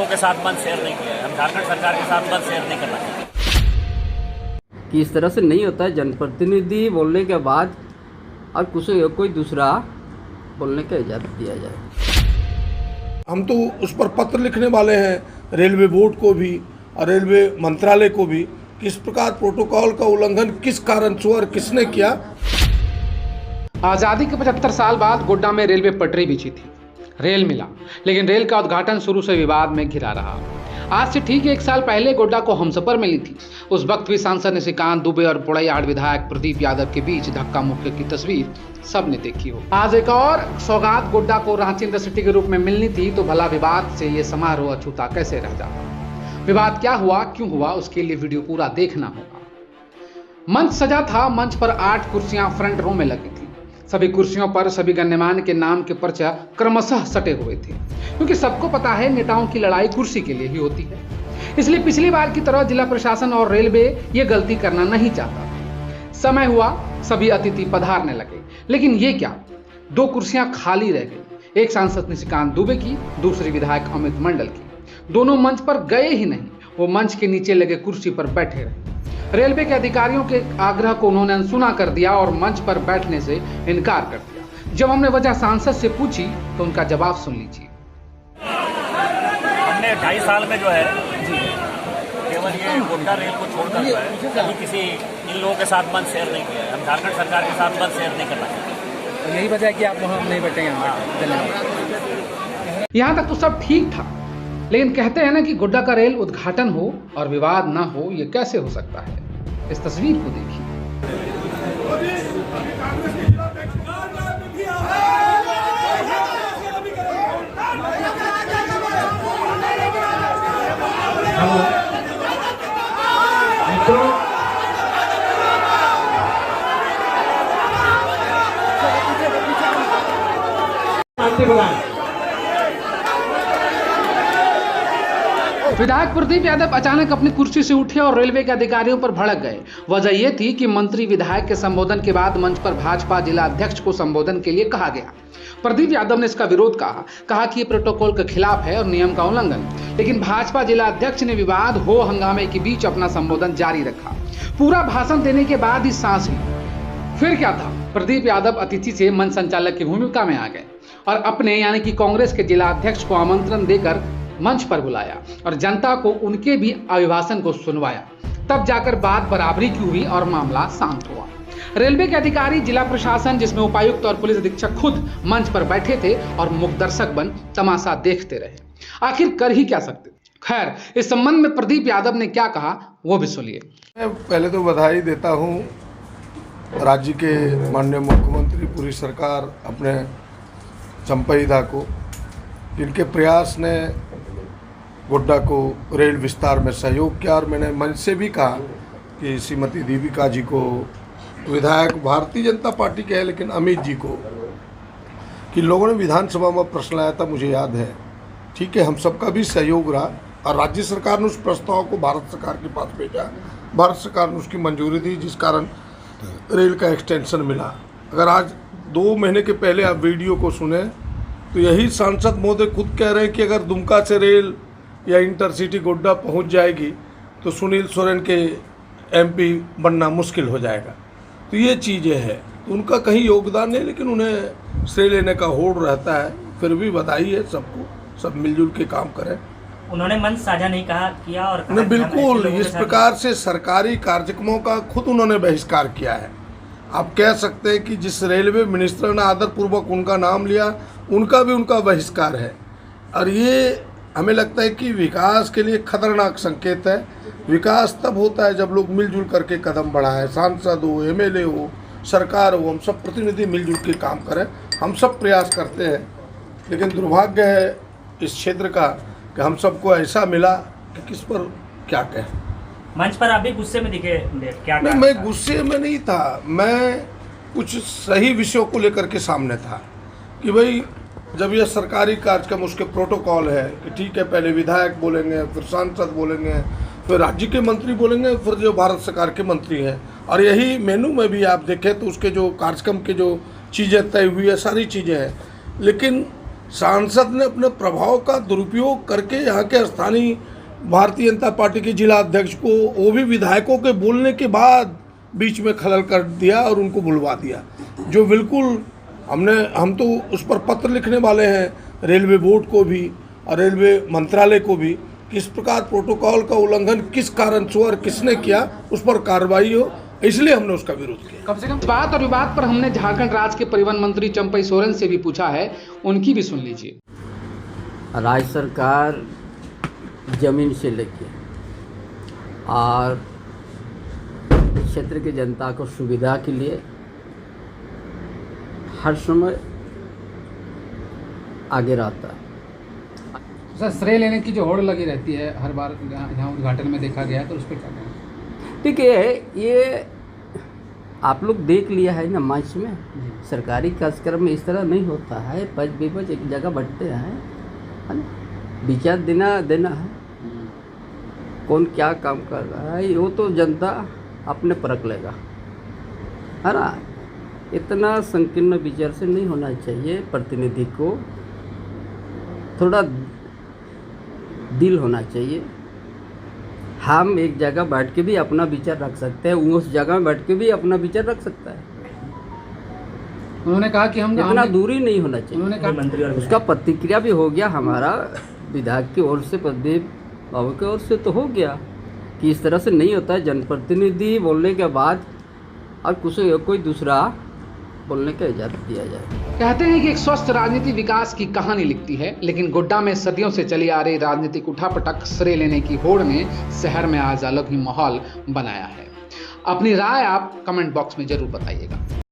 लोगों के साथ मंच शेयर नहीं किया है। हम झारखंड सरकार के साथ मंच शेयर नहीं करना चाहते कि इस तरह से नहीं होता है। जनप्रतिनिधि बोलने के बाद और कोई दूसरा बोलने का इजाज़त दिया जाए। हम तो उस पर पत्र लिखने वाले हैं रेलवे बोर्ड को भी और रेलवे मंत्रालय को भी, किस प्रकार प्रोटोकॉल का उल्लंघन किस कारण से और किसने किया। आज़ादी के 75 साल बाद गोड्डा में रेलवे पटरी बिछी थी, रेल मिला, लेकिन रेल का उद्घाटन शुरू से विवाद में घिरा रहा। आज से ठीक 1 साल पहले गोड्डा को हमसफर मिली थी। उस वक्त भी सांसद निशिकांत दुबे और पोड़ैयाहाट विधायक प्रदीप यादव के बीच धक्का मुक्की की तस्वीर सबने देखी हो। आज एक और सौगात गोड्डा को रांची इंटरसिटी के रूप में मिलनी थी, तो भला विवाद से ये समारोह अछूता कैसे रह जाता। विवाद क्या हुआ, क्यों हुआ, उसके लिए वीडियो पूरा देखना होगा। मंच सजा था। मंच पर 8 कुर्सियां फ्रंट रो में लगी थी। सभी कुर्सियों पर सभी गण्यमान्य के नाम के पर्चा क्रमशः सटे हुए थे, क्योंकि सबको पता है नेताओं की लड़ाई कुर्सी के लिए ही होती है। इसलिए पिछली बार की तरह जिला प्रशासन और रेलवे ये गलती करना नहीं चाहता। समय हुआ, सभी अतिथि पधारने लगे, लेकिन ये क्या, 2 कुर्सियां खाली रह गई। एक सांसद निशिकांत दुबे की, दूसरी विधायक अमित मंडल की। दोनों मंच पर गए ही नहीं, वो मंच के नीचे लगे कुर्सी पर बैठे रहे। रेलवे के अधिकारियों के आग्रह को उन्होंने अनसुना कर दिया और मंच पर बैठने से इनकार कर दिया। जब हमने वजह सांसद से पूछी तो उनका जवाब सुन लीजिए। हमने 2.5 साल में जो है केवल ये गोड्डा रेल को छोड़कर जो है कभी किसी इन लोगों के साथ मंच शेयर नहीं किया है। हम झारखंड सरकार के साथ मंच शेयर नहीं करना चाहते। यही वजह है कि आप वहाँ नहीं बैठे हैं। यहाँ तक तो सब ठीक था, लेकिन कहते हैं ना कि गोड्डा का रेल उद्घाटन हो और विवाद ना हो, ये कैसे हो सकता है। इस तस्वीर को देखिए। विधायक प्रदीप यादव अचानक अपनी कुर्सी से उठे और रेलवे के अधिकारियों पर भड़क गए। वजह यह थी कि मंत्री विधायक के संबोधन के बाद मंच पर भाजपा जिला अध्यक्ष को संबोधन के लिए कहा गया। प्रदीप यादव ने इसका विरोध कहा कि ये प्रोटोकॉल के खिलाफ है और नियम का उल्लंघन। लेकिन भाजपा जिला अध्यक्ष ने विवाद हो हंगामे के बीच अपना संबोधन जारी रखा। पूरा भाषण देने के बाद ही सांस ली। फिर क्या था, प्रदीप यादव अतिथि से मंच संचालक की भूमिका में आ गए और अपने यानी कि कांग्रेस के जिला अध्यक्ष को आमंत्रण देकर मंच पर बुलाया और जनता को उनके भी अभिभाषण को सुनवाया। तब जाकर बात बराबरी की हुई और मामला शांत हुआ। रेलवे के अधिकारी, जिला प्रशासन जिसमें उपायुक्त और पुलिस अधीक्षक खुद मंच पर बैठे थे और मुख्य दर्शक बन तमाशा देखते रहे। आखिर कर ही क्या सकते। खैर, इस संबंध में प्रदीप यादव ने क्या कहा वो भी सुनिए। मैं पहले तो बधाई देता हूँ राज्य के माननीय मुख्यमंत्री, पूरी सरकार, अपने चंपईदा को, जिनके प्रयास ने गोड्डा को रेल विस्तार में सहयोग किया। और मैंने मंच से भी कहा कि श्रीमती दीपिका जी को, विधायक भारतीय जनता पार्टी के हैं लेकिन अमित जी को, कि लोगों ने विधानसभा में प्रश्न लाया था, मुझे याद है। ठीक है, हम सबका भी सहयोग रहा और राज्य सरकार ने उस प्रस्ताव को भारत सरकार के पास भेजा। भारत सरकार ने उसकी मंजूरी दी, जिस कारण रेल का एक्सटेंशन मिला। अगर आज 2 महीने के पहले आप वीडियो को सुने तो यही सांसद महोदय खुद कह रहे हैं कि अगर दुमका से रेल या इंटरसिटी गोड्डा पहुंच जाएगी तो सुनील सोरेन के एमपी बनना मुश्किल हो जाएगा। तो ये चीज़ें हैं, तो उनका कहीं योगदान नहीं, लेकिन उन्हें श्रेय लेने का होड़ रहता है। फिर भी बधाई है सबको, सब मिलजुल के काम करें। उन्होंने मंच साझा नहीं किया और नहीं, बिल्कुल इस प्रकार से सरकारी कार्यक्रमों का खुद उन्होंने बहिष्कार किया है। आप कह सकते हैं कि जिस रेलवे मिनिस्टर ने आदरपूर्वक उनका नाम लिया, उनका भी उनका बहिष्कार है। और ये हमें लगता है कि विकास के लिए खतरनाक संकेत है। विकास तब होता है जब लोग मिलजुल करके कदम बढ़ाएं। सांसद हो, एमएलए हो, सरकार हो, हम सब प्रतिनिधि मिलजुल के काम करें। हम सब प्रयास करते हैं, लेकिन दुर्भाग्य है इस क्षेत्र का कि हम सबको ऐसा मिला कि किस पर क्या कहें। मंच पर आप भी गुस्से में दिखे, क्या? नहीं, मैं गुस्से में नहीं था, मैं कुछ सही विषयों को लेकर के सामने था कि भाई जब यह सरकारी कार्यक्रम, उसके प्रोटोकॉल है कि ठीक है, पहले विधायक बोलेंगे, फिर सांसद बोलेंगे, फिर राज्य के मंत्री बोलेंगे, फिर जो भारत सरकार के मंत्री हैं। और यही मेनू में भी आप देखें तो उसके जो कार्यक्रम के जो चीज़ें तय हुई है, सारी चीज़ें हैं। लेकिन सांसद ने अपने प्रभाव का दुरुपयोग करके यहाँ के स्थानीय भारतीय जनता पार्टी के जिला अध्यक्ष को, वो भी विधायकों के बोलने के बाद बीच में खलल कर दिया और उनको बुलवा दिया, जो बिल्कुल हम तो उस पर पत्र लिखने वाले हैं रेलवे बोर्ड को भी और रेलवे मंत्रालय को भी, किस प्रकार प्रोटोकॉल का उल्लंघन किस कारण से और किसने किया उस पर कार्रवाई हो, इसलिए हमने उसका विरोध किया। कम से कम बात और विवाद पर हमने झारखंड राज्य के परिवहन मंत्री चंपई सोरेन से भी पूछा है, उनकी भी सुन लीजिए। राज्य सरकार जमीन से लेके और क्षेत्र की जनता को सुविधा के लिए हर समय आगे रहता है। सर, श्रेय लेने की जो होड़ लगी रहती है हर बार यहाँ उद्घाटन में देखा गया है, तो उस पर क्या कहना? ठीक है, ये आप लोग देख लिया है ना मंच में, सरकारी कार्यक्रम में इस तरह नहीं होता है। पच विपच एक जगह बैठते हैं, है ना, विचार देना है, कौन क्या काम कर रहा है वो तो जनता अपने परख लेगा, है ना। इतना संकीर्ण विचार से नहीं होना चाहिए। प्रतिनिधि को थोड़ा दिल होना चाहिए। हम एक जगह बैठ के भी अपना विचार रख सकते हैं, उस जगह में बैठ के भी अपना विचार रख सकता है। उन्होंने कहा कि हम इतना दूरी नहीं होना चाहिए। उन्होंने कहा मंत्री और उसका प्रतिक्रिया भी हो गया, हमारा विधायक की ओर से, प्रदीप बाबू की ओर से तो हो गया कि इस तरह से नहीं होता है। जनप्रतिनिधि बोलने के बाद और कोई दूसरा बोलने का इजाज़त दिया जाए। कहते हैं कि एक स्वस्थ राजनीति विकास की कहानी लिखती है, लेकिन गोड्डा में सदियों से चली आ रही राजनीतिक उठापटक श्रेय लेने की होड़ ने शहर में आज अलग ही माहौल बनाया है। अपनी राय आप कमेंट बॉक्स में जरूर बताइएगा।